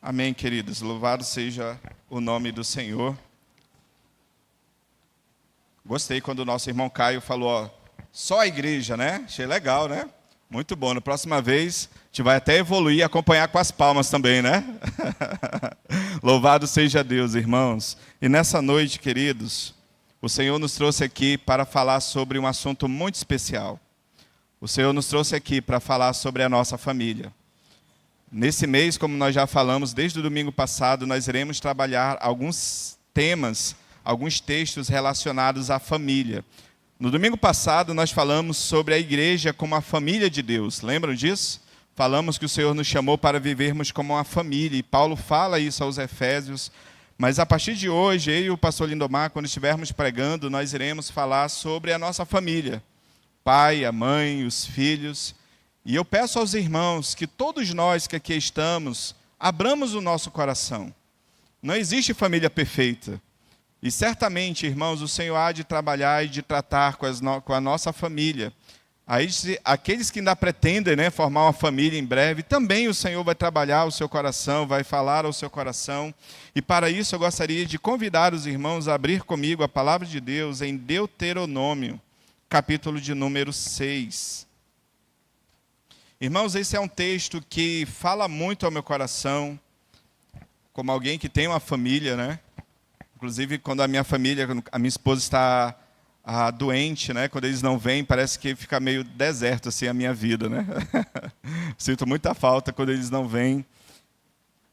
Amém, queridos. Louvado seja o nome do Senhor. Gostei quando o nosso irmão Caio falou, ó, só a igreja, né? Achei legal, né? Muito bom. Na próxima vez, a gente vai até evoluir e acompanhar com as palmas também, né? Louvado seja Deus, irmãos. E nessa noite, queridos, o Senhor nos trouxe aqui para falar sobre um assunto muito especial. O Senhor nos trouxe aqui para falar sobre a nossa família. Nesse mês, como nós já falamos, desde o domingo passado, nós iremos trabalhar alguns temas, alguns textos relacionados à família. No domingo passado, nós falamos sobre a igreja como a família de Deus. Lembram disso? Falamos que o Senhor nos chamou para vivermos como uma família. E Paulo fala isso aos Efésios. Mas a partir de hoje, eu e o pastor Lindomar, quando estivermos pregando, nós iremos falar sobre a nossa família. Pai, a mãe, os filhos. E eu peço aos irmãos que todos nós que aqui estamos, abramos o nosso coração. Não existe família perfeita. E certamente, irmãos, o Senhor há de trabalhar e de tratar com a nossa família. Aqueles que ainda pretendem, né, formar uma família em breve, também o Senhor vai trabalhar o seu coração, vai falar ao seu coração. E para isso eu gostaria de convidar os irmãos a abrir comigo a palavra de Deus em Deuteronômio, capítulo de número 6. Irmãos, esse é um texto que fala muito ao meu coração, como alguém que tem uma família, né? Inclusive, quando a minha família, a minha esposa está doente, né? Quando eles não vêm, parece que fica meio deserto assim a minha vida, né? Sinto muita falta quando eles não vêm.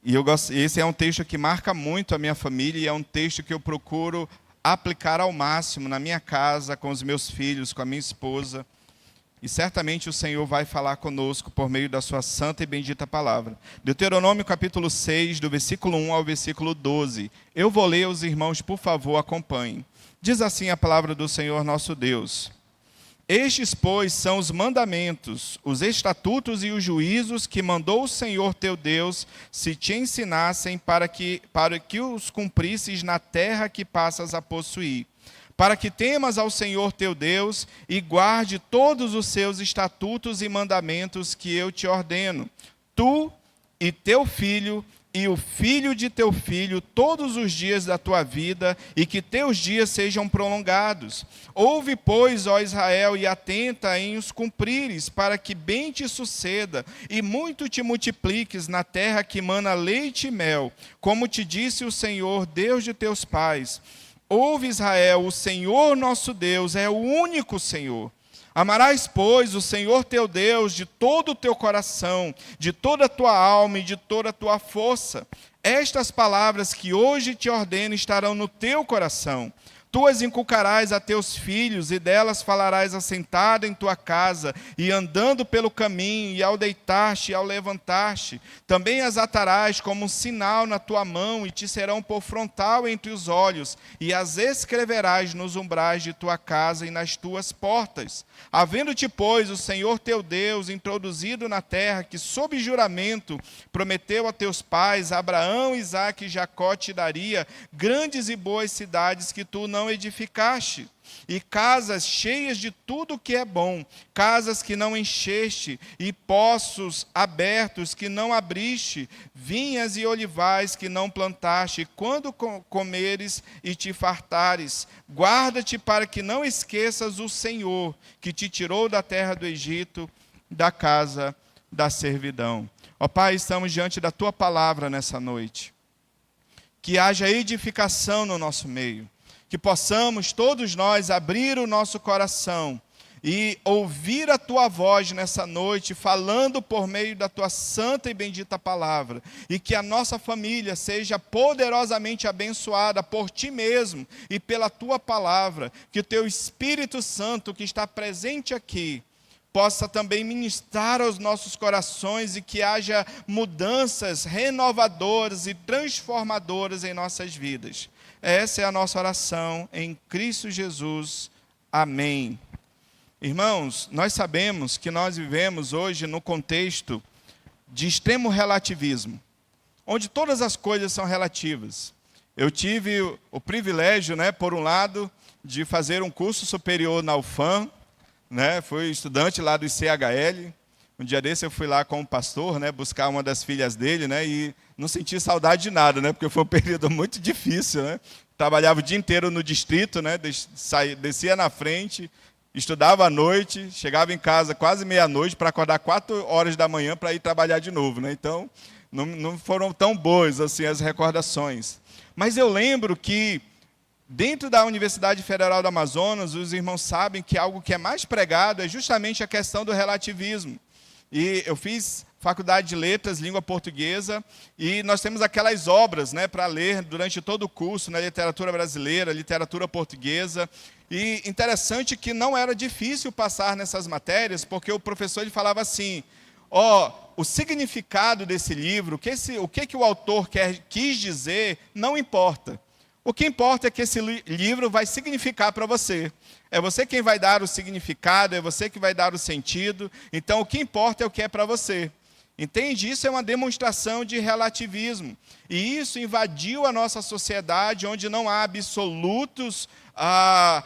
E esse é um texto que marca muito a minha família e é um texto que eu procuro aplicar ao máximo na minha casa, com os meus filhos, com a minha esposa. E certamente o Senhor vai falar conosco por meio da sua santa e bendita palavra. Deuteronômio capítulo 6, do versículo 1 ao versículo 12. Eu vou ler, os irmãos, por favor, acompanhem. Diz assim a palavra do Senhor nosso Deus. Estes, pois, são os mandamentos, os estatutos e os juízos que mandou o Senhor teu Deus se te ensinassem para que os cumprisses na terra que passas a possuir. Para que temas ao Senhor teu Deus e guarde todos os seus estatutos e mandamentos que eu te ordeno, tu e teu filho e o filho de teu filho todos os dias da tua vida, e que teus dias sejam prolongados. Ouve, pois, ó Israel, e atenta em os cumprires, para que bem te suceda e muito te multipliques na terra que mana leite e mel, como te disse o Senhor, Deus de teus pais. Ouve, Israel, o Senhor nosso Deus é o único Senhor. Amarás, pois, o Senhor teu Deus de todo o teu coração, de toda a tua alma e de toda a tua força. Estas palavras que hoje te ordeno estarão no teu coração. Tu as inculcarás a teus filhos, e delas falarás assentado em tua casa, e andando pelo caminho, e ao deitar-te e ao levantar-te. Também as atarás como um sinal na tua mão, e te serão por frontal entre os olhos, e as escreverás nos umbrais de tua casa e nas tuas portas. Havendo-te, pois, o Senhor teu Deus introduzido na terra, que sob juramento prometeu a teus pais, Abraão, Isaque e Jacó, te daria grandes e boas cidades que tu não edificaste, e casas cheias de tudo que é bom, casas que não encheste, e poços abertos que não abriste, vinhas e olivais que não plantaste, e quando comeres e te fartares, guarda-te para que não esqueças o Senhor, que te tirou da terra do Egito, da casa da servidão. Ó Pai, estamos diante da Tua palavra nessa noite. Que haja edificação no nosso meio. Que possamos todos nós abrir o nosso coração e ouvir a Tua voz nessa noite, falando por meio da Tua santa e bendita palavra. E que a nossa família seja poderosamente abençoada por Ti mesmo e pela Tua palavra. Que o Teu Espírito Santo, que está presente aqui, possa também ministrar aos nossos corações e que haja mudanças renovadoras e transformadoras em nossas vidas. Essa é a nossa oração em Cristo Jesus. Amém. Irmãos, nós sabemos que nós vivemos hoje no contexto de extremo relativismo, onde todas as coisas são relativas. Eu tive o privilégio, por um lado, de fazer um curso superior na UFAM, né? Fui estudante lá do ICHL. Um dia desse eu fui lá com o pastor, né, buscar uma das filhas dele, né, e não senti saudade de nada, né, porque foi um período muito difícil, né? Trabalhava o dia inteiro no distrito, né, descia na frente, estudava à noite, chegava em casa quase meia-noite para acordar 4 horas da manhã para ir trabalhar de novo, né? Então, não foram tão boas assim as recordações. Mas eu lembro que dentro da Universidade Federal do Amazonas, os irmãos sabem que algo que é mais pregado é justamente a questão do relativismo. E eu fiz faculdade de letras, língua portuguesa, e nós temos aquelas obras, né, para ler durante todo o curso, na literatura brasileira, literatura portuguesa. E interessante que não era difícil passar nessas matérias, porque o professor ele falava assim, o significado desse livro, o que o autor quis dizer, não importa. O que importa é que esse livro vai significar para você. É você quem vai dar o significado, é você que vai dar o sentido. Então, o que importa é o que é para você. Entende? Isso é uma demonstração de relativismo. E isso invadiu a nossa sociedade, onde não há absolutos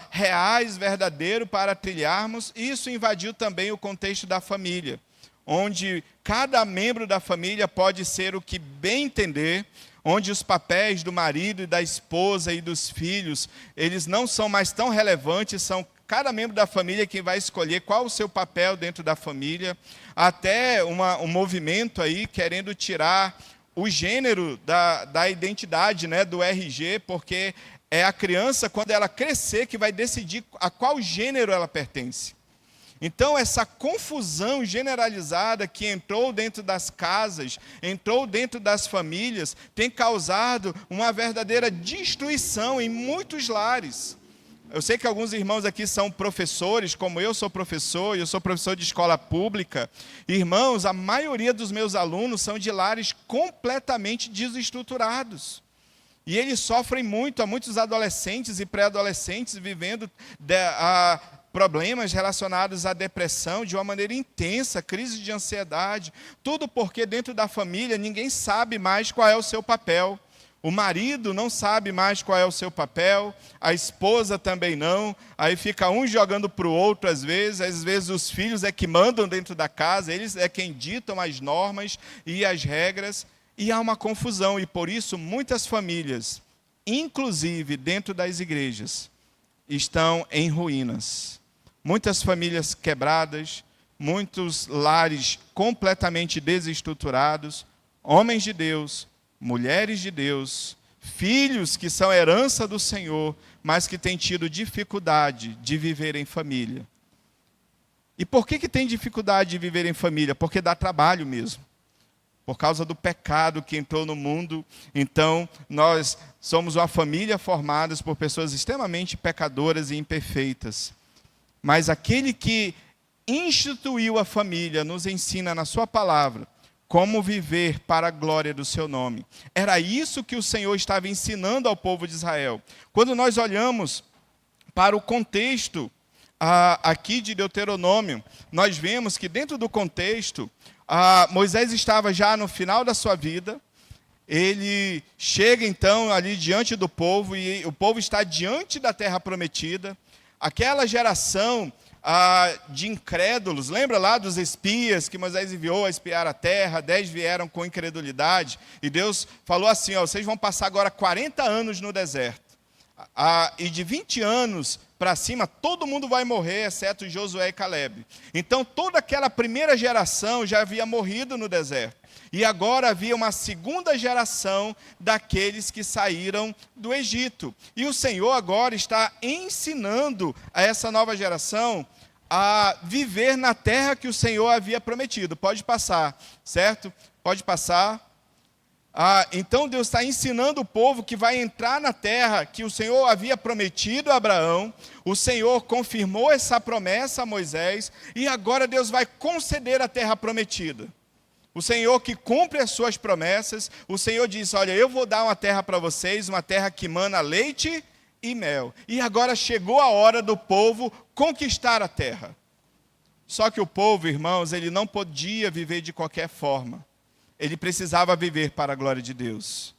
reais, verdadeiros para trilharmos. Isso invadiu também o contexto da família, onde cada membro da família pode ser o que bem entender, onde os papéis do marido e da esposa e dos filhos, eles não são mais tão relevantes, são cada membro da família quem vai escolher qual o seu papel dentro da família, até um movimento aí querendo tirar o gênero da identidade, né, do RG, porque é a criança, quando ela crescer, que vai decidir a qual gênero ela pertence. Então, essa confusão generalizada que entrou dentro das casas, entrou dentro das famílias, tem causado uma verdadeira destruição em muitos lares. Eu sei que alguns irmãos aqui são professores, como eu sou professor, e eu sou professor de escola pública. Irmãos, a maioria dos meus alunos são de lares completamente desestruturados. E eles sofrem muito, há muitos adolescentes e pré-adolescentes vivendo problemas relacionados à depressão de uma maneira intensa, crise de ansiedade, tudo porque dentro da família ninguém sabe mais qual é o seu papel. O marido não sabe mais qual é o seu papel, a esposa também não, aí fica um jogando para o outro às vezes os filhos é que mandam dentro da casa, eles é quem ditam as normas e as regras, e há uma confusão, e por isso muitas famílias, inclusive dentro das igrejas, estão em ruínas. Muitas famílias quebradas, muitos lares completamente desestruturados, homens de Deus, mulheres de Deus, filhos que são herança do Senhor, mas que têm tido dificuldade de viver em família. E por que tem dificuldade de viver em família? Porque dá trabalho mesmo. Por causa do pecado que entrou no mundo, então nós somos uma família formada por pessoas extremamente pecadoras e imperfeitas. Mas aquele que instituiu a família nos ensina na sua palavra como viver para a glória do seu nome. Era isso que o Senhor estava ensinando ao povo de Israel. Quando nós olhamos para o contexto aqui de Deuteronômio, nós vemos que dentro do contexto, Moisés estava já no final da sua vida, ele chega então ali diante do povo, e o povo está diante da terra prometida. Aquela geração de incrédulos, lembra lá dos espias que Moisés enviou a espiar a terra, 10 vieram com incredulidade, e Deus falou assim, vocês vão passar agora 40 anos no deserto, e de 20 anos para cima, todo mundo vai morrer, exceto Josué e Caleb. Então, toda aquela primeira geração já havia morrido no deserto. E agora havia uma segunda geração daqueles que saíram do Egito. E o Senhor agora está ensinando a essa nova geração a viver na terra que o Senhor havia prometido. Pode passar, certo? Pode passar. Então Deus está ensinando o povo que vai entrar na terra que o Senhor havia prometido a Abraão. O Senhor confirmou essa promessa a Moisés, e agora Deus vai conceder a terra prometida. O Senhor que cumpre as suas promessas, o Senhor diz, olha, eu vou dar uma terra para vocês, uma terra que mana leite e mel. E agora chegou a hora do povo conquistar a terra. Só que o povo, irmãos, ele não podia viver de qualquer forma. Ele precisava viver para a glória de Deus.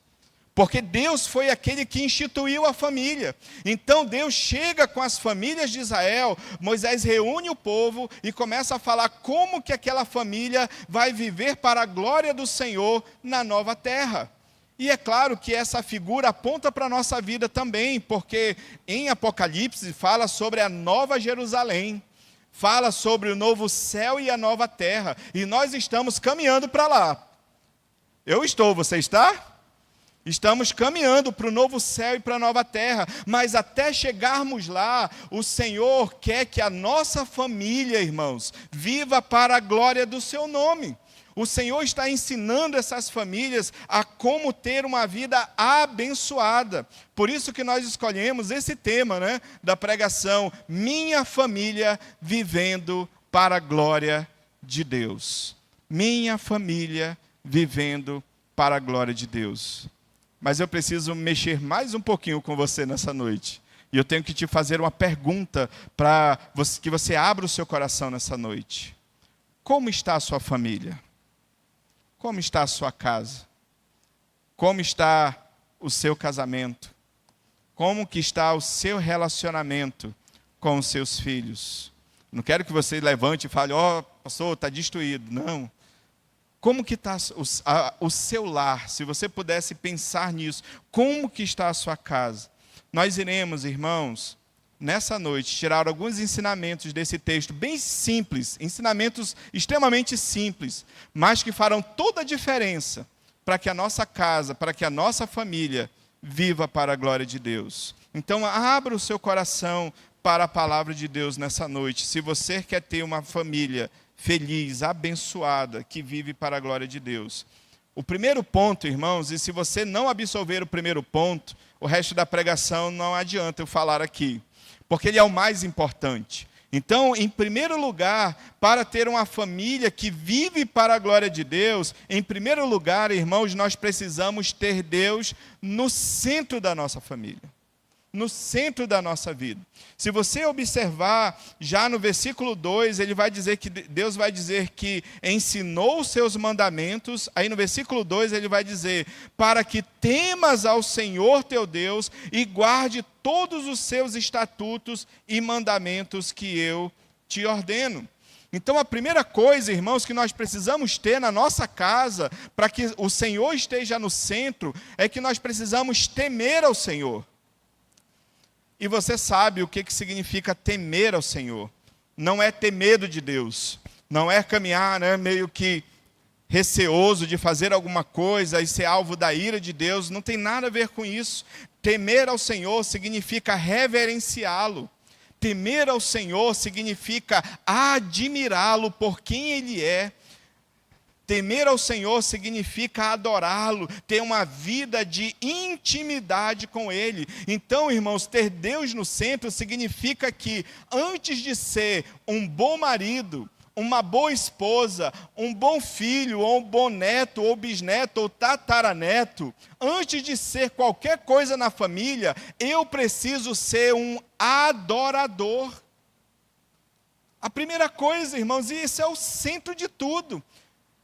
Porque Deus foi aquele que instituiu a família. Então Deus chega com as famílias de Israel, Moisés reúne o povo e começa a falar como que aquela família vai viver para a glória do Senhor na nova terra. E é claro que essa figura aponta para a nossa vida também, porque em Apocalipse fala sobre a nova Jerusalém, fala sobre o novo céu e a nova terra, e nós estamos caminhando para lá. Eu estou, você está? Estamos caminhando para o novo céu e para a nova terra, mas até chegarmos lá, o Senhor quer que a nossa família, irmãos, viva para a glória do seu nome. O Senhor está ensinando essas famílias a como ter uma vida abençoada. Por isso que nós escolhemos esse tema, né, da pregação, Minha Família Vivendo para a Glória de Deus. Minha família vivendo para a glória de Deus. Mas eu preciso mexer mais um pouquinho com você nessa noite. E eu tenho que te fazer uma pergunta para que você abra o seu coração nessa noite. Como está a sua família? Como está a sua casa? Como está o seu casamento? Como que está o seu relacionamento com os seus filhos? Não quero que você levante e fale, pastor, está destruído. Não. Como que está o seu lar? Se você pudesse pensar nisso, como que está a sua casa? Nós iremos, irmãos, nessa noite, tirar alguns ensinamentos desse texto, bem simples, ensinamentos extremamente simples, mas que farão toda a diferença para que a nossa casa, para que a nossa família viva para a glória de Deus. Então, abra o seu coração para a palavra de Deus nessa noite. Se você quer ter uma família feliz, abençoada, que vive para a glória de Deus. O primeiro ponto, irmãos, e se você não absorver o primeiro ponto, o resto da pregação não adianta eu falar aqui, porque ele é o mais importante. Então, em primeiro lugar, para ter uma família que vive para a glória de Deus, em primeiro lugar, irmãos, nós precisamos ter Deus no centro da nossa família. No centro da nossa vida. Se você observar, já no versículo 2, ele vai dizer que Deus vai dizer que ensinou os seus mandamentos. Aí no versículo 2 ele vai dizer, para que temas ao Senhor teu Deus e guarde todos os seus estatutos e mandamentos que eu te ordeno. Então a primeira coisa, irmãos, que nós precisamos ter na nossa casa, para que o Senhor esteja no centro, é que nós precisamos temer ao Senhor. E você sabe o que significa temer ao Senhor. Não é ter medo de Deus. Não é caminhar, né, meio que receoso de fazer alguma coisa e ser alvo da ira de Deus. Não tem nada a ver com isso. Temer ao Senhor significa reverenciá-lo. Temer ao Senhor significa admirá-lo por quem Ele é. Temer ao Senhor significa adorá-lo, ter uma vida de intimidade com Ele. Então, irmãos, ter Deus no centro significa que, antes de ser um bom marido, uma boa esposa, um bom filho, ou um bom neto, ou bisneto, ou tataraneto, antes de ser qualquer coisa na família, eu preciso ser um adorador. A primeira coisa, irmãos, e isso é o centro de tudo.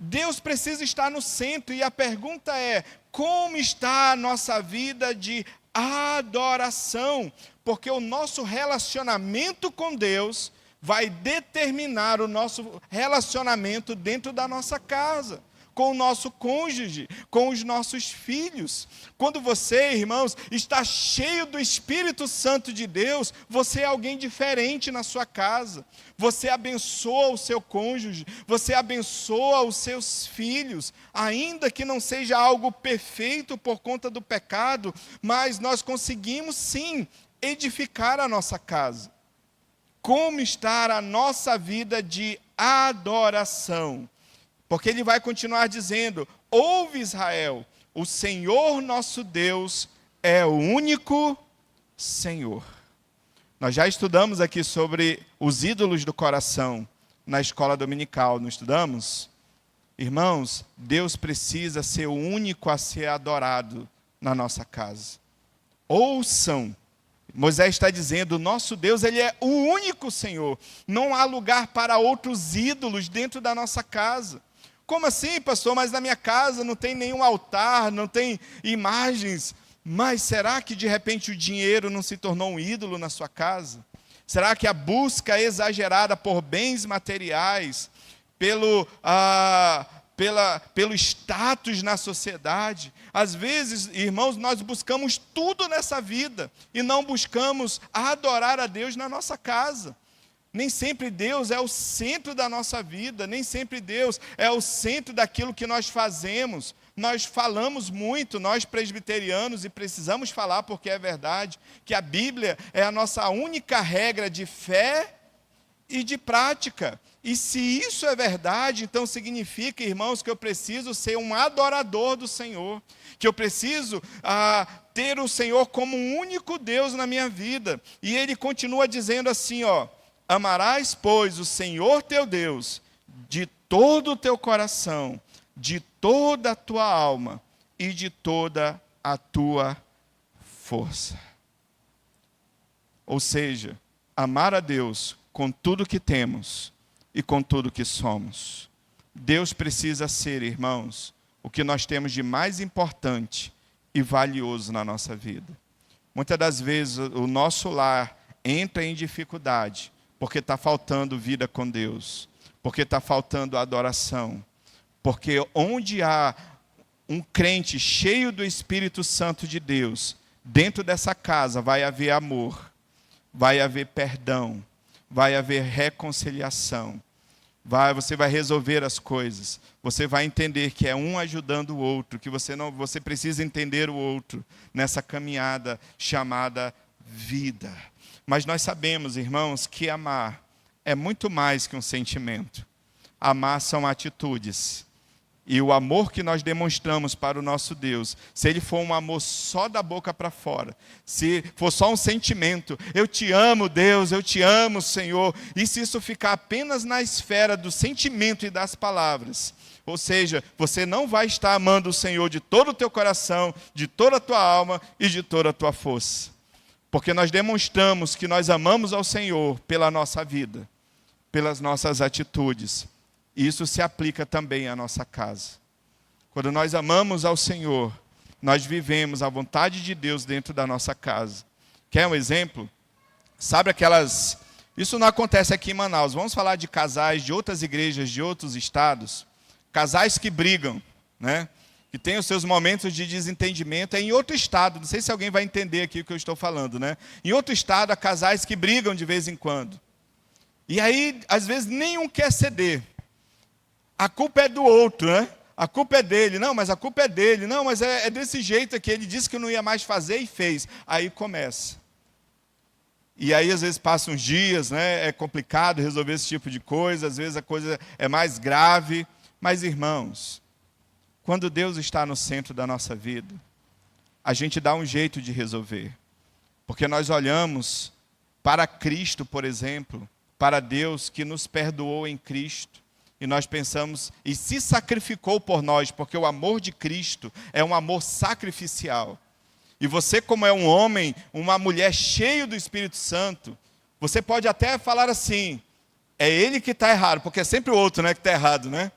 Deus precisa estar no centro, e a pergunta é, como está a nossa vida de adoração? Porque o nosso relacionamento com Deus vai determinar o nosso relacionamento dentro da nossa casa, com o nosso cônjuge, com os nossos filhos. Quando você, irmãos, está cheio do Espírito Santo de Deus, você é alguém diferente na sua casa. Você abençoa o seu cônjuge, você abençoa os seus filhos, ainda que não seja algo perfeito por conta do pecado, mas nós conseguimos sim edificar a nossa casa. Como está a nossa vida de adoração? Porque ele vai continuar dizendo, ouve Israel, o Senhor nosso Deus é o único Senhor. Nós já estudamos aqui sobre os ídolos do coração na escola dominical, não estudamos? Irmãos, Deus precisa ser o único a ser adorado na nossa casa. Ouçam, Moisés está dizendo, o nosso Deus, Ele é o único Senhor. Não há lugar para outros ídolos dentro da nossa casa. Como assim, pastor? Mas na minha casa não tem nenhum altar, não tem imagens. Mas será que de repente o dinheiro não se tornou um ídolo na sua casa? Será que a busca exagerada por bens materiais, pelo status na sociedade? Às vezes, irmãos, nós buscamos tudo nessa vida e não buscamos adorar a Deus na nossa casa. Nem sempre Deus é o centro da nossa vida, nem sempre Deus é o centro daquilo que nós fazemos. Nós falamos muito, nós presbiterianos, e precisamos falar porque é verdade, que a Bíblia é a nossa única regra de fé e de prática. E se isso é verdade, então significa, irmãos, que eu preciso ser um adorador do Senhor, que eu preciso ter o Senhor como um único Deus na minha vida. E ele continua dizendo assim, amarás, pois, o Senhor teu Deus de todo o teu coração, de toda a tua alma e de toda a tua força. Ou seja, amar a Deus com tudo que temos e com tudo que somos. Deus precisa ser, irmãos, o que nós temos de mais importante e valioso na nossa vida. Muitas das vezes o nosso lar entra em dificuldade porque está faltando vida com Deus, porque está faltando adoração. Porque onde há um crente cheio do Espírito Santo de Deus, dentro dessa casa vai haver amor, vai haver perdão, vai haver reconciliação. Você vai resolver as coisas. Você vai entender que é um ajudando o outro, que você precisa entender o outro nessa caminhada chamada vida. Mas nós sabemos, irmãos, que amar é muito mais que um sentimento. Amar são atitudes. E o amor que nós demonstramos para o nosso Deus, se ele for um amor só da boca para fora, se for só um sentimento, eu te amo, Deus, eu te amo, Senhor, e se isso ficar apenas na esfera do sentimento e das palavras, ou seja, você não vai estar amando o Senhor de todo o teu coração, de toda a tua alma e de toda a tua força. Porque nós demonstramos que nós amamos ao Senhor pela nossa vida, pelas nossas atitudes. E isso se aplica também à nossa casa. Quando nós amamos ao Senhor, nós vivemos a vontade de Deus dentro da nossa casa. Quer um exemplo? Sabe aquelas... Isso não acontece aqui em Manaus. Vamos falar de casais de outras igrejas, de outros estados. Casais que brigam, né? Que têm os seus momentos de desentendimento. É em outro estado. Não sei se alguém vai entender aqui o que eu estou falando, né? Em outro estado, há casais que brigam de vez em quando. E aí, às vezes, nenhum quer ceder. A culpa é do outro, né? A culpa é dele. Não, mas a culpa é dele. Não, mas é desse jeito aqui. Ele disse que não ia mais fazer e fez. Aí começa. E aí, às vezes, passam uns dias, né? É complicado resolver esse tipo de coisa. Às vezes, a coisa é mais grave. Mas, irmãos, quando Deus está no centro da nossa vida, a gente dá um jeito de resolver. Porque nós olhamos para Cristo, por exemplo, para Deus que nos perdoou em Cristo. E nós pensamos, e se sacrificou por nós, porque o amor de Cristo é um amor sacrificial. E você, como é um homem, uma mulher cheio do Espírito Santo, você pode até falar assim, é ele que está errado, porque é sempre o outro, né, que está errado, né?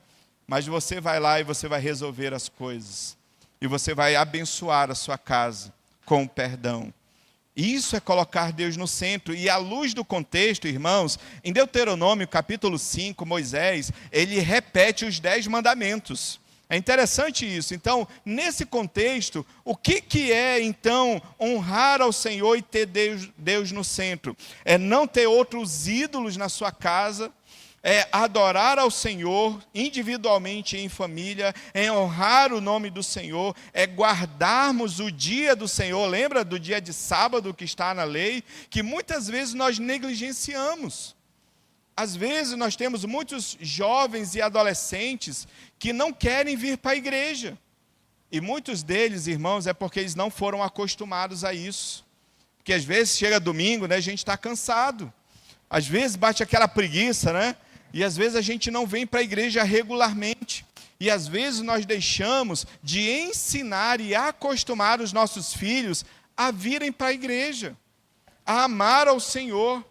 Mas você vai lá e você vai resolver as coisas. E você vai abençoar a sua casa com o perdão. Isso é colocar Deus no centro. E à luz do contexto, irmãos, em Deuteronômio capítulo 5, Moisés, ele repete os 10 mandamentos. É interessante isso. Então, nesse contexto, o que é, então, honrar ao Senhor e ter Deus no centro? É não ter outros ídolos na sua casa, é adorar ao Senhor individualmente e em família, é honrar o nome do Senhor, é guardarmos o dia do Senhor. Lembra do dia de sábado que está na lei? Que muitas vezes nós negligenciamos. Às vezes nós temos muitos jovens e adolescentes que não querem vir para a igreja. E muitos deles, irmãos, é porque eles não foram acostumados a isso. Porque às vezes chega domingo, né, a gente está cansado. Às vezes bate aquela preguiça, né? E às vezes a gente não vem para a igreja regularmente. E às vezes nós deixamos de ensinar e acostumar os nossos filhos a virem para a igreja, a amar ao Senhor.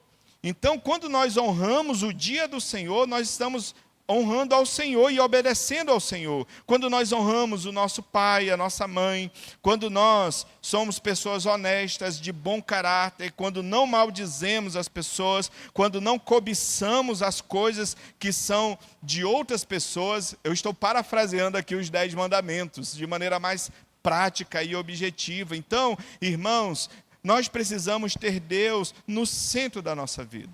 Então, quando nós honramos o dia do Senhor, nós estamos honrando ao Senhor e obedecendo ao Senhor. Quando nós honramos o nosso pai, a nossa mãe, quando nós somos pessoas honestas, de bom caráter, quando não maldizemos as pessoas, quando não cobiçamos as coisas que são de outras pessoas. Eu estou parafraseando aqui os 10 mandamentos, de maneira mais prática e objetiva. Então, irmãos, nós precisamos ter Deus no centro da nossa vida.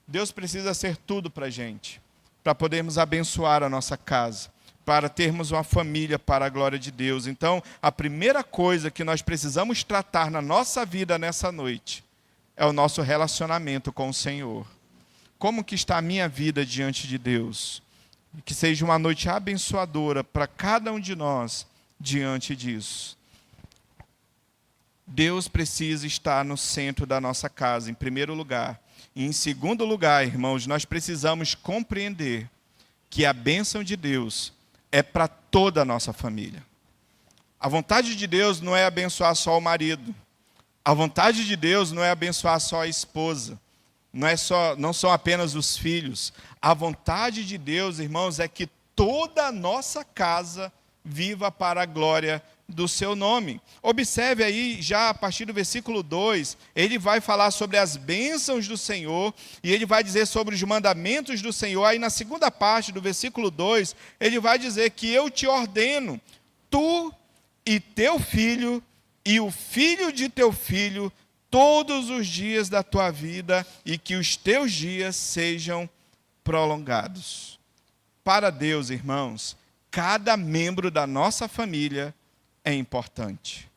Deus precisa ser tudo para a gente, para podermos abençoar a nossa casa, para termos uma família para a glória de Deus. Então, a primeira coisa que nós precisamos tratar na nossa vida nessa noite é o nosso relacionamento com o Senhor. Como que está a minha vida diante de Deus? Que seja uma noite abençoadora para cada um de nós diante disso. Deus precisa estar no centro da nossa casa, em primeiro lugar. E em segundo lugar, irmãos, nós precisamos compreender que a bênção de Deus é para toda a nossa família. A vontade de Deus não é abençoar só o marido. A vontade de Deus não é abençoar só a esposa. Não são apenas os filhos. A vontade de Deus, irmãos, é que toda a nossa casa viva para a glória do seu nome. Observe aí, já a partir do versículo 2, ele vai falar sobre as bênçãos do Senhor, e ele vai dizer sobre os mandamentos do Senhor. Aí na segunda parte do versículo 2, ele vai dizer que eu te ordeno, tu e teu filho, e o filho de teu filho, todos os dias da tua vida, e que os teus dias sejam prolongados. Para Deus, irmãos, cada membro da nossa família é importante.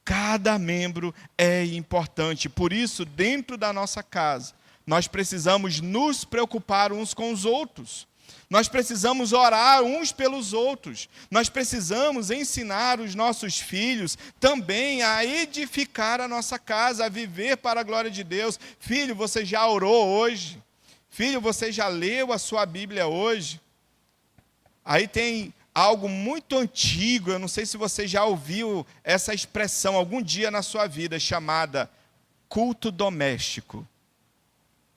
Cada membro é importante. Por isso, dentro da nossa casa, nós precisamos nos preocupar uns com os outros. Nós precisamos orar uns pelos outros. Nós precisamos ensinar os nossos filhos também a edificar a nossa casa, a viver para a glória de Deus. Filho, você já orou hoje? Filho, você já leu a sua Bíblia hoje? Aí tem algo muito antigo, eu não sei se você já ouviu essa expressão algum dia na sua vida, chamada culto doméstico.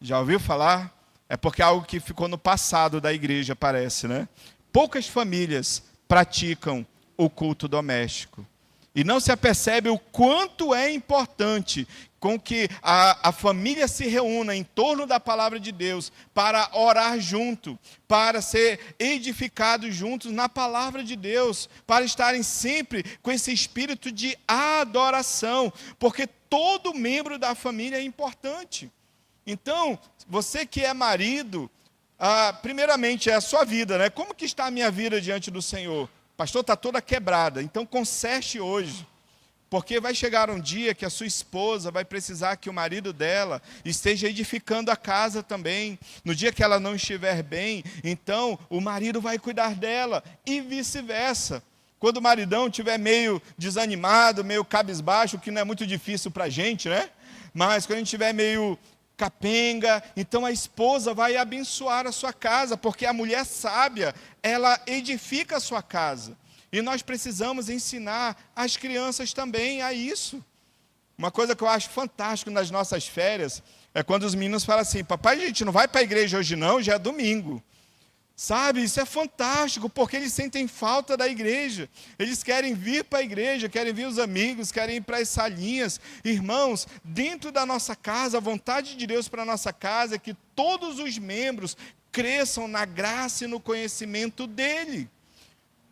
Já ouviu falar? É porque é algo que ficou no passado da igreja, parece, né? Poucas famílias praticam o culto doméstico. E não se apercebe o quanto é importante com que a família se reúna em torno da palavra de Deus para orar junto, para ser edificados juntos na palavra de Deus, para estarem sempre com esse espírito de adoração, porque todo membro da família é importante. Então, você que é marido, primeiramente é a sua vida, né? Como que está a minha vida diante do Senhor? Pastor, está toda quebrada, então conserte hoje. Porque vai chegar um dia que a sua esposa vai precisar que o marido dela esteja edificando a casa também. No dia que ela não estiver bem, então o marido vai cuidar dela e vice-versa. Quando o maridão estiver meio desanimado, meio cabisbaixo, que não é muito difícil para a gente, né? Mas quando a gente estiver meio capenga, então a esposa vai abençoar a sua casa, porque a mulher sábia, ela edifica a sua casa. E nós precisamos ensinar as crianças também a isso. Uma coisa que eu acho fantástico nas nossas férias é quando os meninos falam assim: papai, a gente não vai para a igreja hoje não, já é domingo. Sabe, isso é fantástico, porque eles sentem falta da igreja. Eles querem vir para a igreja, querem ver os amigos, querem ir para as salinhas. Irmãos, dentro da nossa casa, a vontade de Deus para a nossa casa é que todos os membros cresçam na graça e no conhecimento dEle.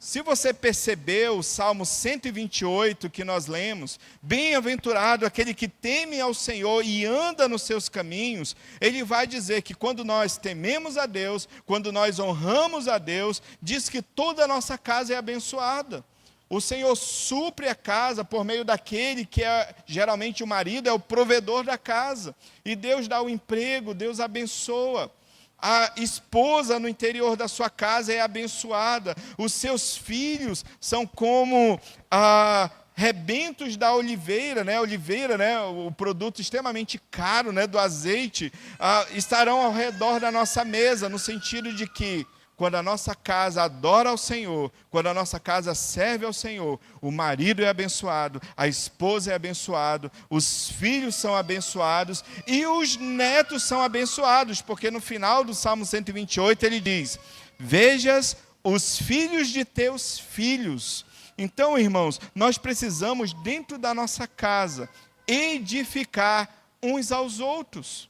Se você percebeu o Salmo 128 que nós lemos, bem-aventurado aquele que teme ao Senhor e anda nos seus caminhos, ele vai dizer que quando nós tememos a Deus, quando nós honramos a Deus, diz que toda a nossa casa é abençoada. O Senhor supre a casa por meio daquele que é, geralmente o marido, é o provedor da casa. E Deus dá o emprego, Deus abençoa. A esposa no interior da sua casa é abençoada. Os seus filhos são como rebentos da oliveira, né? Oliveira, né? O produto extremamente caro, né? Do azeite, estarão ao redor da nossa mesa, no sentido de que quando a nossa casa adora ao Senhor, quando a nossa casa serve ao Senhor, o marido é abençoado, a esposa é abençoada, os filhos são abençoados e os netos são abençoados, porque no final do Salmo 128 ele diz: vejas os filhos de teus filhos. Então, irmãos, nós precisamos, dentro da nossa casa, edificar uns aos outros.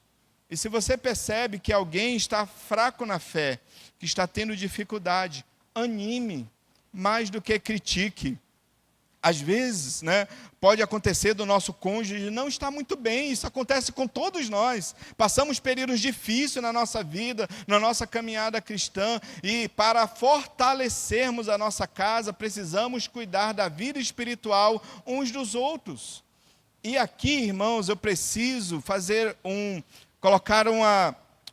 E se você percebe que alguém está fraco na fé, que está tendo dificuldade, anime, mais do que critique. Às vezes, pode acontecer do nosso cônjuge não estar muito bem, isso acontece com todos nós. Passamos períodos difíceis na nossa vida, na nossa caminhada cristã, e para fortalecermos a nossa casa, precisamos cuidar da vida espiritual uns dos outros. E aqui, irmãos, eu preciso colocar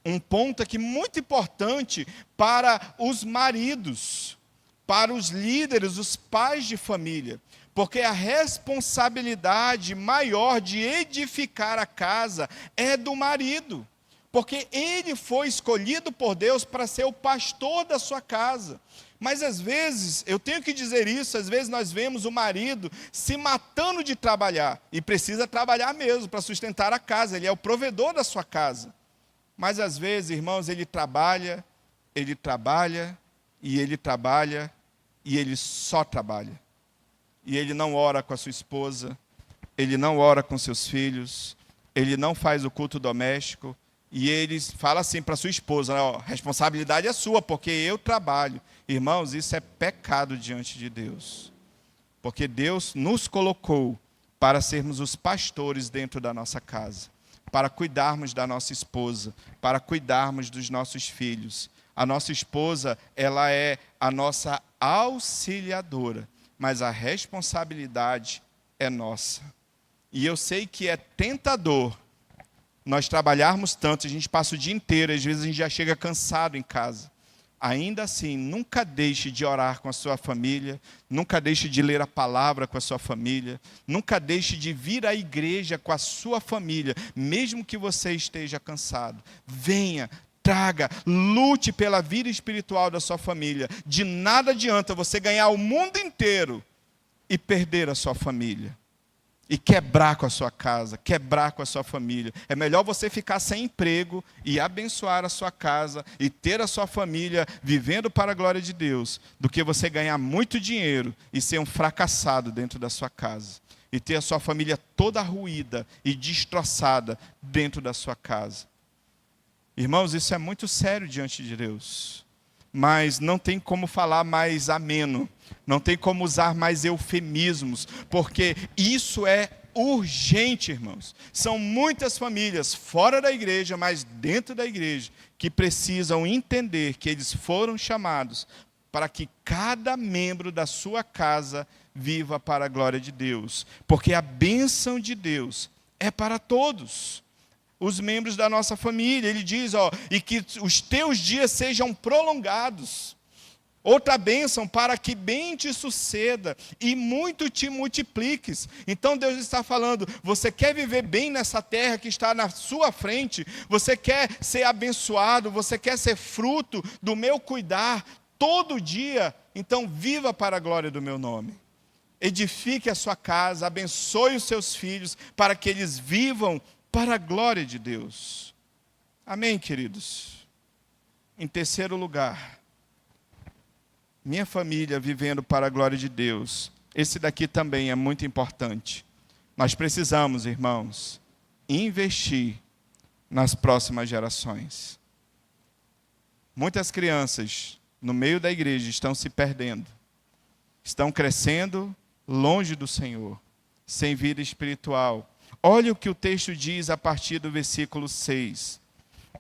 um ponto aqui muito importante para os maridos, para os líderes, os pais de família, porque a responsabilidade maior de edificar a casa é do marido, porque ele foi escolhido por Deus para ser o pastor da sua casa. Mas às vezes, eu tenho que dizer isso, às vezes nós vemos o marido se matando de trabalhar, e precisa trabalhar mesmo para sustentar a casa, ele é o provedor da sua casa. Mas às vezes, irmãos, ele trabalha, e ele só trabalha. E ele não ora com a sua esposa, ele não ora com seus filhos, ele não faz o culto doméstico, e ele fala assim para sua esposa: a responsabilidade é sua, porque eu trabalho. Irmãos, isso é pecado diante de Deus, porque Deus nos colocou para sermos os pastores dentro da nossa casa, para cuidarmos da nossa esposa, para cuidarmos dos nossos filhos. A nossa esposa, ela é a nossa auxiliadora, mas a responsabilidade é nossa. E eu sei que é tentador nós trabalharmos tanto, a gente passa o dia inteiro, às vezes a gente já chega cansado em casa. Ainda assim, nunca deixe de orar com a sua família, nunca deixe de ler a palavra com a sua família, nunca deixe de vir à igreja com a sua família, mesmo que você esteja cansado. Venha, traga, lute pela vida espiritual da sua família. De nada adianta você ganhar o mundo inteiro e perder a sua família. E quebrar com a sua casa, quebrar com a sua família. É melhor você ficar sem emprego e abençoar a sua casa e ter a sua família vivendo para a glória de Deus, do que você ganhar muito dinheiro e ser um fracassado dentro da sua casa. E ter a sua família toda ruída e destroçada dentro da sua casa. Irmãos, isso é muito sério diante de Deus. Mas não tem como falar mais ameno, não tem como usar mais eufemismos, porque isso é urgente, irmãos. São muitas famílias fora da igreja, mas dentro da igreja, que precisam entender que eles foram chamados para que cada membro da sua casa viva para a glória de Deus, porque a bênção de Deus é para todos. Os membros da nossa família, ele diz, e que os teus dias sejam prolongados. Outra bênção, para que bem te suceda e muito te multipliques. Então Deus está falando, você quer viver bem nessa terra que está na sua frente? Você quer ser abençoado? Você quer ser fruto do meu cuidar todo dia? Então viva para a glória do meu nome. Edifique a sua casa, abençoe os seus filhos, para que eles vivam para a glória de Deus. Amém, queridos? Em terceiro lugar, minha família vivendo para a glória de Deus. Esse daqui também é muito importante. Nós precisamos, irmãos, investir nas próximas gerações. Muitas crianças no meio da igreja estão se perdendo. Estão crescendo longe do Senhor, sem vida espiritual. Olha o que o texto diz a partir do versículo 6.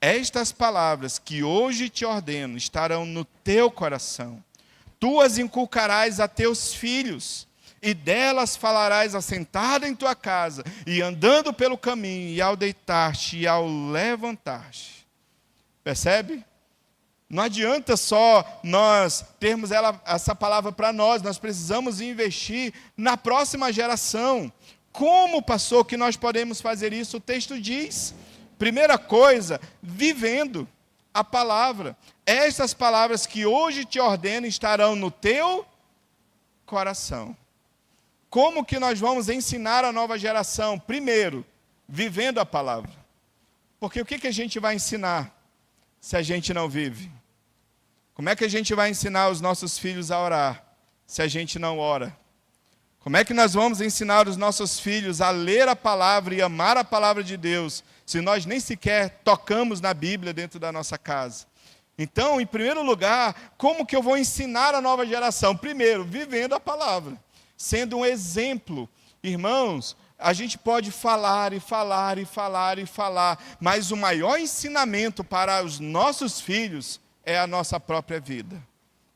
Estas palavras que hoje te ordeno estarão no teu coração. Tu as inculcarás a teus filhos, e delas falarás assentado em tua casa, e andando pelo caminho, e ao deitar-te e ao levantar-te. Percebe? Não adianta só nós termos essa palavra para nós, nós precisamos investir na próxima geração. Como, pastor, que nós podemos fazer isso? O texto diz, primeira coisa, vivendo a palavra. estas palavras que hoje te ordeno estarão no teu coração. Como que nós vamos ensinar a nova geração? Primeiro, vivendo a palavra. Porque o que a gente vai ensinar se a gente não vive? Como é que a gente vai ensinar os nossos filhos a orar se a gente não ora? Como é que nós vamos ensinar os nossos filhos a ler a palavra e amar a palavra de Deus se nós nem sequer tocamos na Bíblia dentro da nossa casa? Então, em primeiro lugar, como que eu vou ensinar a nova geração? Primeiro, vivendo a palavra, sendo um exemplo. Irmãos, a gente pode falar e falar e falar e falar, mas o maior ensinamento para os nossos filhos é a nossa própria vida,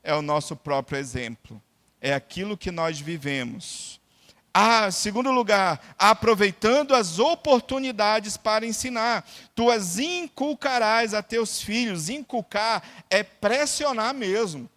é o nosso próprio exemplo, é aquilo que nós vivemos. Segundo lugar, aproveitando as oportunidades para ensinar. Tu as inculcarás a teus filhos. Inculcar é pressionar mesmo.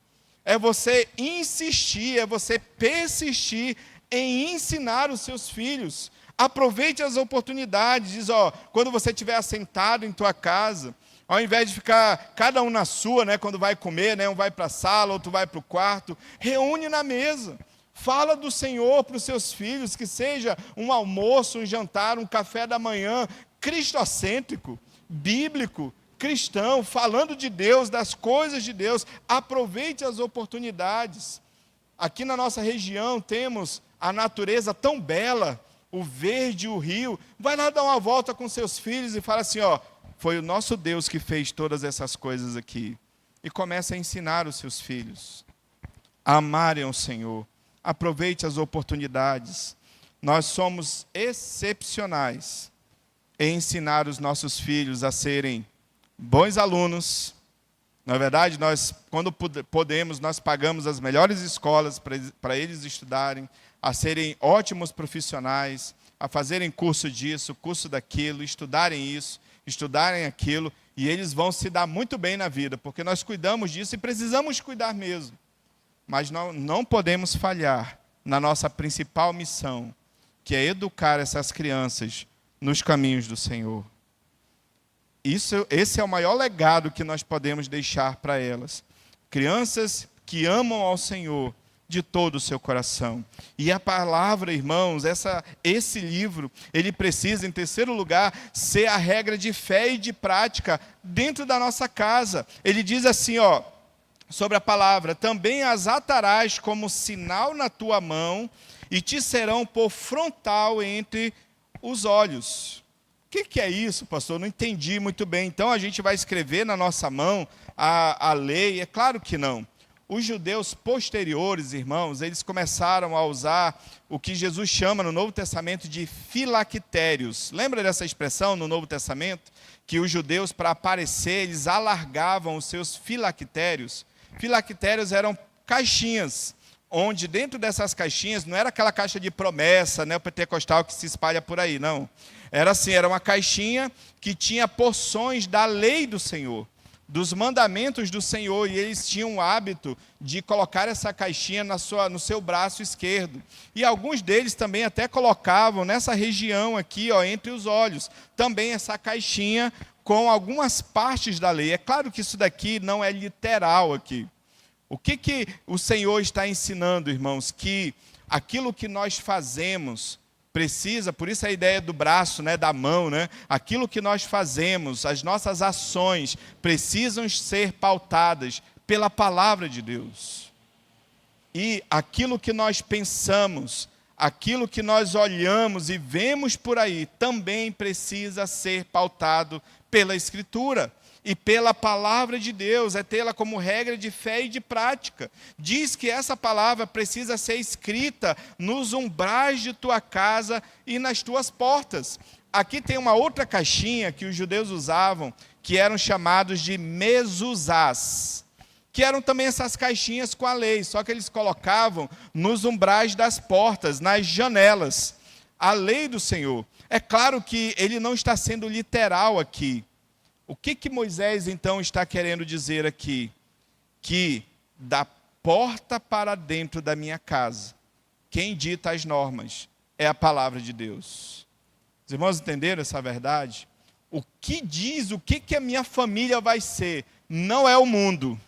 É você insistir, é você persistir em ensinar os seus filhos. Aproveite as oportunidades. Diz, quando você estiver assentado em tua casa, ao invés de ficar cada um na sua, né, quando vai comer, né, um vai para a sala, outro vai para o quarto, reúne na mesa. Fala do Senhor para os seus filhos, que seja um almoço, um jantar, um café da manhã, cristocêntrico, bíblico, cristão, falando de Deus, das coisas de Deus. Aproveite as oportunidades. Aqui na nossa região temos a natureza tão bela, o verde, o rio. Vai lá dar uma volta com seus filhos e fala assim, foi o nosso Deus que fez todas essas coisas aqui. E começa a ensinar os seus filhos a amarem o Senhor. Aproveite as oportunidades. Nós somos excepcionais em ensinar os nossos filhos a serem bons alunos. Na verdade, nós, quando podemos, nós pagamos as melhores escolas para eles estudarem, a serem ótimos profissionais, a fazerem curso disso, curso daquilo, estudarem isso, estudarem aquilo, e eles vão se dar muito bem na vida, porque nós cuidamos disso e precisamos cuidar mesmo. Mas não podemos falhar na nossa principal missão, que é educar essas crianças nos caminhos do Senhor. Esse é o maior legado que nós podemos deixar para elas. Crianças que amam ao Senhor de todo o seu coração. E a palavra, irmãos, esse livro, ele precisa, em terceiro lugar, ser a regra de fé e de prática dentro da nossa casa. Ele diz assim, sobre a palavra, também as atarás como sinal na tua mão e te serão por frontal entre os olhos. O que é isso, pastor? Não entendi muito bem. Então a gente vai escrever na nossa mão a lei? É claro que não. Os judeus posteriores, irmãos, eles começaram a usar o que Jesus chama no Novo Testamento de filactérios. Lembra dessa expressão no Novo Testamento? Que os judeus, para aparecer, eles alargavam os seus filactérios. Filactérios eram caixinhas, onde dentro dessas caixinhas, não era aquela caixa de promessa, né, o pentecostal que se espalha por aí, não. Era assim, era uma caixinha que tinha porções da lei do Senhor, dos mandamentos do Senhor, e eles tinham o hábito de colocar essa caixinha no seu braço esquerdo. E alguns deles também até colocavam nessa região aqui, entre os olhos, também essa caixinha com algumas partes da lei. É claro que isso daqui não é literal aqui. O que o Senhor está ensinando, irmãos? Que aquilo que nós fazemos precisa, por isso a ideia do braço, né, da mão, né? Aquilo que nós fazemos, as nossas ações, precisam ser pautadas pela palavra de Deus. E aquilo que nós pensamos, aquilo que nós olhamos e vemos por aí, também precisa ser pautado pela Escritura e pela palavra de Deus, é tê-la como regra de fé e de prática. Diz que essa palavra precisa ser escrita nos umbrais de tua casa e nas tuas portas. Aqui tem uma outra caixinha que os judeus usavam, que eram chamados de mezuzás, que eram também essas caixinhas com a lei, só que eles colocavam nos umbrais das portas, nas janelas, a lei do Senhor. É claro que ele não está sendo literal aqui. O que Moisés, então, está querendo dizer aqui? Que da porta para dentro da minha casa, quem dita as normas é a palavra de Deus. Os irmãos entenderam essa verdade? O que diz, o que a minha família vai ser, não é o mundo.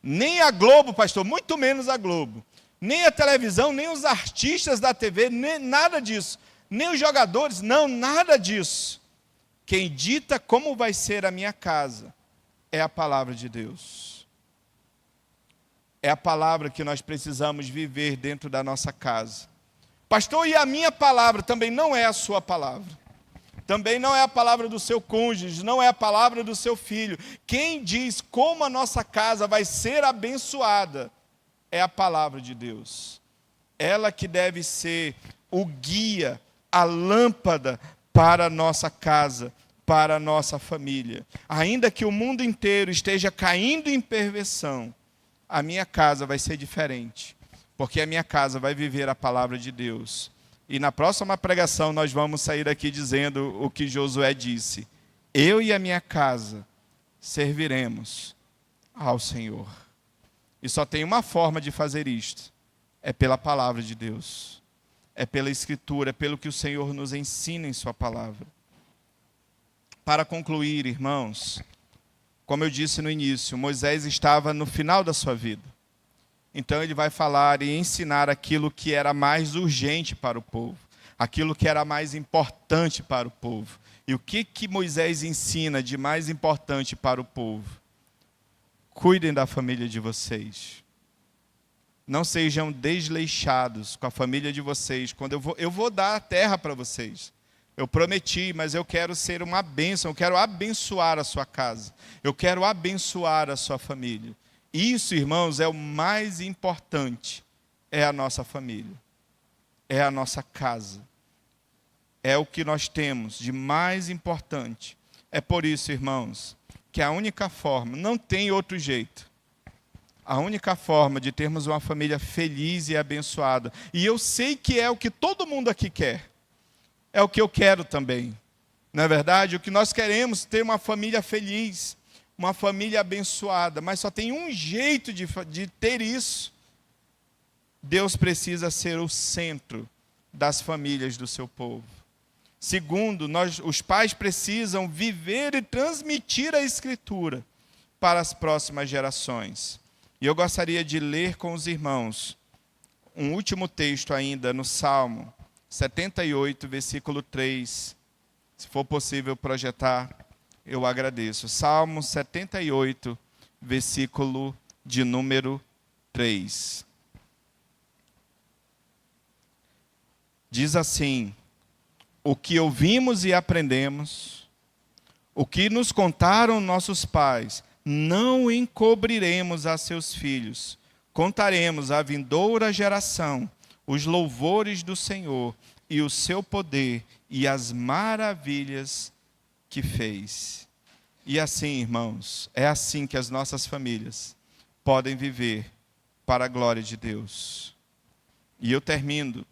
Nem a Globo, pastor, muito menos a Globo. Nem a televisão, nem os artistas da TV, nem nada disso. Nem os jogadores, não, nada disso. Quem dita como vai ser a minha casa é a palavra de Deus. É a palavra que nós precisamos viver dentro da nossa casa. Pastor, e a minha palavra também não é a sua palavra. Também não é a palavra do seu cônjuge, não é a palavra do seu filho. Quem diz como a nossa casa vai ser abençoada é a palavra de Deus. Ela que deve ser o guia, a lâmpada para a nossa casa, para a nossa família. Ainda que o mundo inteiro esteja caindo em perversão, a minha casa vai ser diferente, porque a minha casa vai viver a palavra de Deus. E na próxima pregação nós vamos sair daqui dizendo o que Josué disse: eu e a minha casa serviremos ao Senhor. E só tem uma forma de fazer isto: é pela palavra de Deus, é pela Escritura, é pelo que o Senhor nos ensina em sua palavra. Para concluir, irmãos, como eu disse no início, Moisés estava no final da sua vida. Então ele vai falar e ensinar aquilo que era mais urgente para o povo, aquilo que era mais importante para o povo. E o que Moisés ensina de mais importante para o povo? Cuidem da família de vocês. Não sejam desleixados com a família de vocês. Quando eu vou dar a terra para vocês. Eu prometi, mas eu quero ser uma bênção, eu quero abençoar a sua casa. Eu quero abençoar a sua família. Isso, irmãos, é o mais importante. É a nossa família. É a nossa casa. É o que nós temos de mais importante. É por isso, irmãos, que a única forma, não tem outro jeito. A única forma de termos uma família feliz e abençoada. E eu sei que é o que todo mundo aqui quer. É o que eu quero também. Não é verdade? O que nós queremos é ter uma família feliz, uma família abençoada. Mas só tem um jeito de ter isso. Deus precisa ser o centro das famílias do seu povo. Segundo, os pais precisam viver e transmitir a Escritura para as próximas gerações. E eu gostaria de ler com os irmãos um último texto ainda no Salmo 78, versículo 3. Se for possível projetar, eu agradeço. Salmo 78, versículo de número 3. Diz assim: o que ouvimos e aprendemos, o que nos contaram nossos pais, não encobriremos a seus filhos. Contaremos à vindoura geração os louvores do Senhor e o seu poder e as maravilhas que fez. E assim, irmãos, é assim que as nossas famílias podem viver para a glória de Deus. E eu termino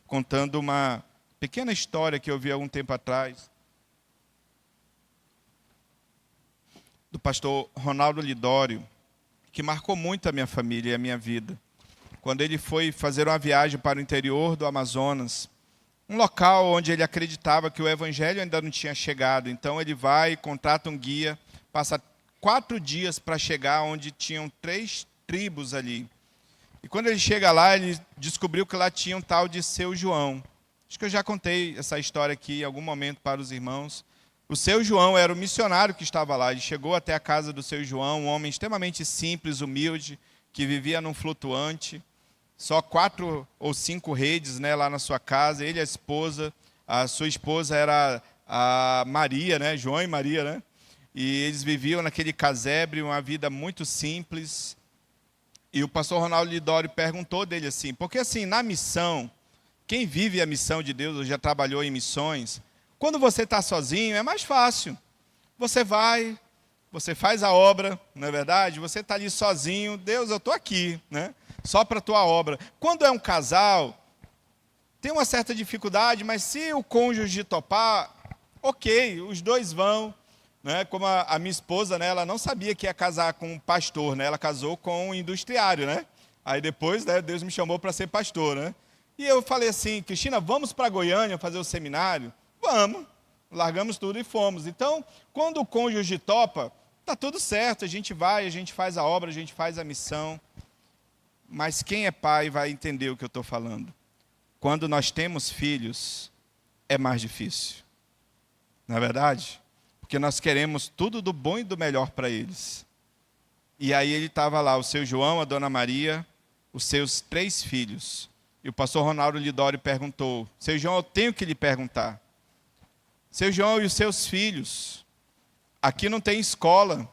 contando uma pequena história que eu vi há algum tempo atrás, do pastor Ronaldo Lidório, que marcou muito a minha família e a minha vida. Quando ele foi fazer uma viagem para o interior do Amazonas, um local onde ele acreditava que o evangelho ainda não tinha chegado. Então ele vai, contrata um guia, passa 4 dias para chegar onde tinham 3 tribos ali. E quando ele chega lá, ele descobriu que lá tinha um tal de Seu João. Acho que eu já contei essa história aqui em algum momento para os irmãos. O Seu João era o missionário que estava lá. Ele chegou até a casa do Seu João, um homem extremamente simples, humilde, que vivia num flutuante. Só 4 ou 5 redes, né, lá na sua casa. Ele e a sua esposa era a Maria, né, João e Maria, né? E eles viviam naquele casebre, uma vida muito simples. E o pastor Ronaldo Lidório perguntou dele assim, porque assim, na missão, quem vive a missão de Deus, ou já trabalhou em missões, quando você está sozinho é mais fácil. Você vai, você faz a obra, não é verdade? Você está ali sozinho, Deus, eu estou aqui, né? Só para a tua obra. Quando é um casal, tem uma certa dificuldade, mas se o cônjuge topar, ok, os dois vão. Né? Como a minha esposa, né, ela não sabia que ia casar com um pastor, né? Ela casou com um industriário. Né? Aí depois, né, Deus me chamou para ser pastor. Né? E eu falei assim, Cristina, vamos para Goiânia fazer o seminário? Vamos. Largamos tudo e fomos. Então, quando o cônjuge topa, Está tudo certo, a gente vai, a gente faz a obra, a gente faz a missão. Mas quem é pai vai entender o que eu estou falando. Quando nós temos filhos, é mais difícil. Não é verdade? Porque nós queremos tudo do bom e do melhor para eles. E aí ele estava lá, o seu João, a dona Maria, os seus 3 filhos. E o pastor Ronaldo Lidório perguntou, seu João, eu tenho que lhe perguntar. Seu João e os seus filhos, aqui não tem escola,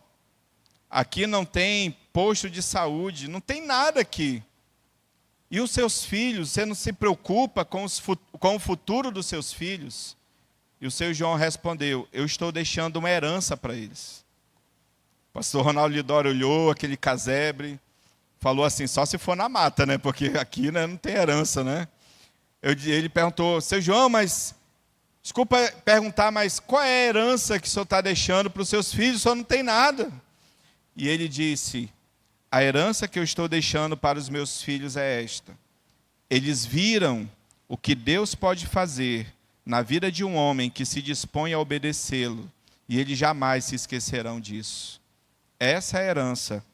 aqui não tem posto de saúde, não tem nada aqui. E os seus filhos, você não se preocupa com o futuro dos seus filhos? E o seu João respondeu, eu estou deixando uma herança para eles. O pastor Ronaldo Lidório olhou aquele casebre, falou assim, só se for na mata, né? Porque aqui, né, não tem herança, né? Ele perguntou, seu João, mas... Desculpa perguntar, mas qual é a herança que o senhor está deixando para os seus filhos? O senhor não tem nada. E ele disse, a herança que eu estou deixando para os meus filhos é esta. Eles viram o que Deus pode fazer na vida de um homem que se dispõe a obedecê-lo, e eles jamais se esquecerão disso. Essa é a herança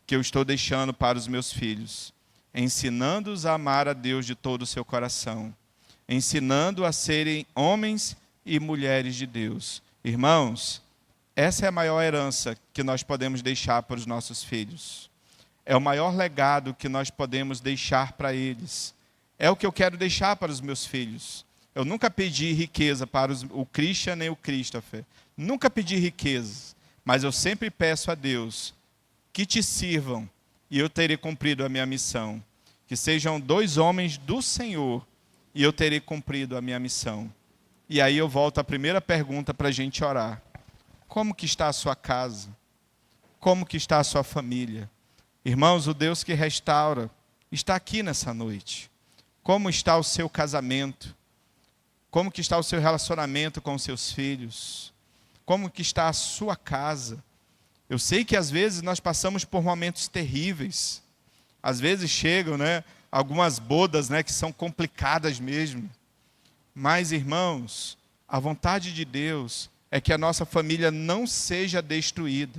que eu estou deixando para os meus filhos, ensinando-os a amar a Deus de todo o seu coração, ensinando a serem homens e mulheres de Deus. Irmãos, essa é a maior herança que nós podemos deixar para os nossos filhos. É o maior legado que nós podemos deixar para eles. É o que eu quero deixar para os meus filhos. Eu nunca pedi riqueza para o Christian nem o Christopher. Nunca pedi riqueza. Mas eu sempre peço a Deus que te sirvam e eu terei cumprido a minha missão. Que sejam 2 homens do Senhor e eu terei cumprido a minha missão. E aí eu volto à primeira pergunta para a gente orar. Como que está a sua casa? Como que está a sua família? Irmãos, o Deus que restaura está aqui nessa noite. Como está o seu casamento? Como que está o seu relacionamento com os seus filhos? Como que está a sua casa? Eu sei que às vezes nós passamos por momentos terríveis. Às vezes chegam, né, algumas bodas, né, que são complicadas mesmo. Mas, irmãos, a vontade de Deus é que a nossa família não seja destruída.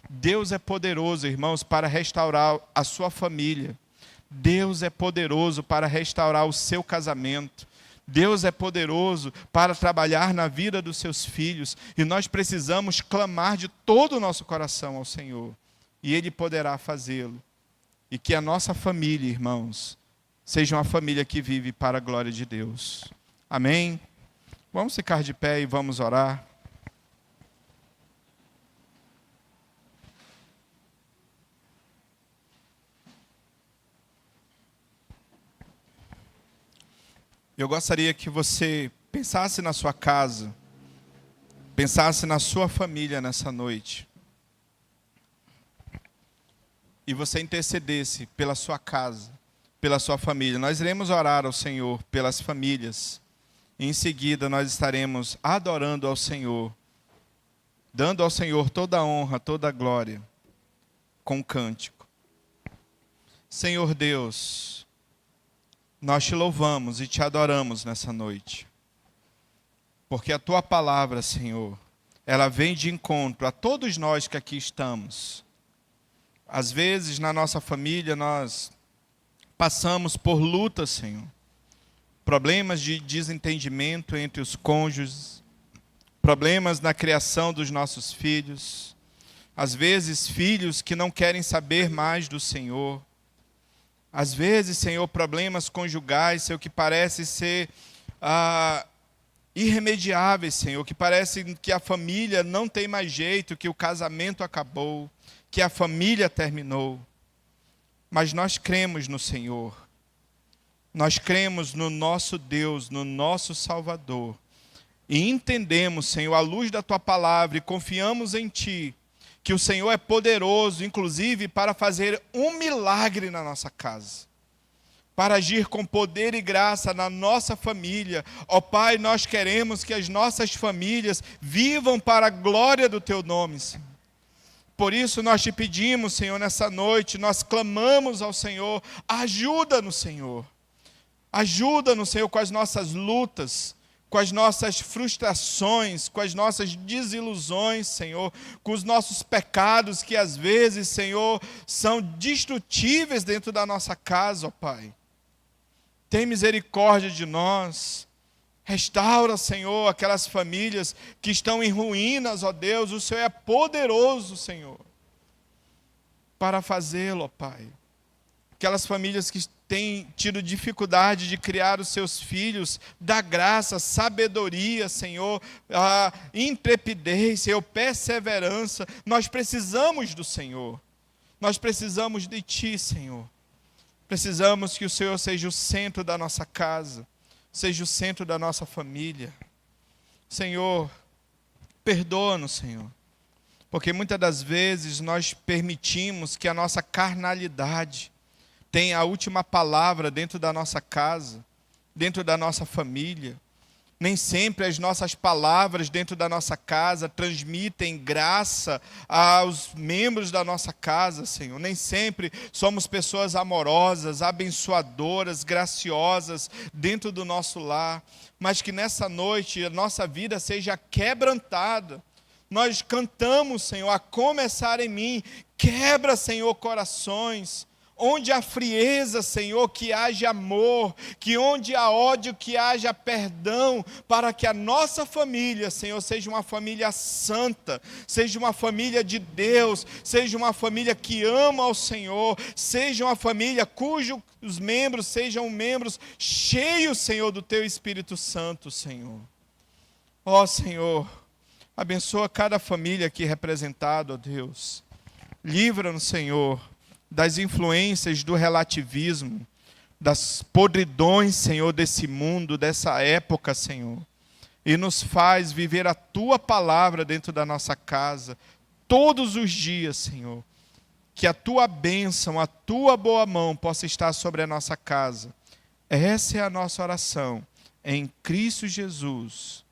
Deus é poderoso, irmãos, para restaurar a sua família. Deus é poderoso para restaurar o seu casamento. Deus é poderoso para trabalhar na vida dos seus filhos. E nós precisamos clamar de todo o nosso coração ao Senhor. E Ele poderá fazê-lo. E que a nossa família, irmãos, seja uma família que vive para a glória de Deus. Amém? Vamos ficar de pé e vamos orar. Eu gostaria que você pensasse na sua casa, pensasse na sua família nessa noite. E você intercedesse pela sua casa, pela sua família. Nós iremos orar ao Senhor pelas famílias. E em seguida nós estaremos adorando ao Senhor, dando ao Senhor toda a honra, toda a glória, com um cântico. Senhor Deus, nós te louvamos e te adoramos nessa noite. Porque a tua palavra, Senhor, ela vem de encontro a todos nós que aqui estamos. Às vezes, na nossa família, nós passamos por lutas, Senhor. Problemas de desentendimento entre os cônjuges. Problemas na criação dos nossos filhos. Às vezes, filhos que não querem saber mais do Senhor. Às vezes, Senhor, problemas conjugais, Senhor, que parecem ser irremediáveis, Senhor. Que parece que a família não tem mais jeito, que o casamento acabou, que a família terminou. Mas nós cremos no Senhor. Nós cremos no nosso Deus, no nosso Salvador. E entendemos, Senhor, à luz da tua palavra, e confiamos em ti, que o Senhor é poderoso, inclusive, para fazer um milagre na nossa casa. Para agir com poder e graça na nossa família. Ó Pai, nós queremos que as nossas famílias vivam para a glória do teu nome, Senhor. Por isso nós te pedimos, Senhor, nessa noite, nós clamamos ao Senhor, ajuda-nos, Senhor. Ajuda-nos, Senhor, com as nossas lutas, com as nossas frustrações, com as nossas desilusões, Senhor, com os nossos pecados que às vezes, Senhor, são destrutíveis dentro da nossa casa, ó Pai. Tem misericórdia de nós. Restaura, Senhor, aquelas famílias que estão em ruínas, ó Deus. O Senhor é poderoso, Senhor, para fazê-lo, ó Pai. Aquelas famílias que têm tido dificuldade de criar os seus filhos, dá graça, sabedoria, Senhor, intrepidez, Senhor, perseverança. Nós precisamos do Senhor. Nós precisamos de Ti, Senhor. Precisamos que o Senhor seja o centro da nossa casa, seja o centro da nossa família. Senhor, perdoa-nos, Senhor, porque muitas das vezes nós permitimos que a nossa carnalidade tenha a última palavra dentro da nossa casa, dentro da nossa família. Nem sempre as nossas palavras dentro da nossa casa transmitem graça aos membros da nossa casa, Senhor. Nem sempre somos pessoas amorosas, abençoadoras, graciosas dentro do nosso lar. Mas que nessa noite a nossa vida seja quebrantada. Nós cantamos, Senhor, a começar em mim. Quebra, Senhor, corações. Onde há frieza, Senhor, que haja amor, que onde há ódio, que haja perdão, para que a nossa família, Senhor, seja uma família santa, seja uma família de Deus, seja uma família que ama ao Senhor, seja uma família cujos membros sejam membros cheios, Senhor, do Teu Espírito Santo, Senhor. Ó Senhor, abençoa cada família aqui representada, ó Deus. Livra-nos, Senhor, das influências do relativismo, das podridões, Senhor, desse mundo, dessa época, Senhor. E nos faz viver a Tua palavra dentro da nossa casa, todos os dias, Senhor. Que a Tua bênção, a Tua boa mão possa estar sobre a nossa casa. Essa é a nossa oração, em Cristo Jesus.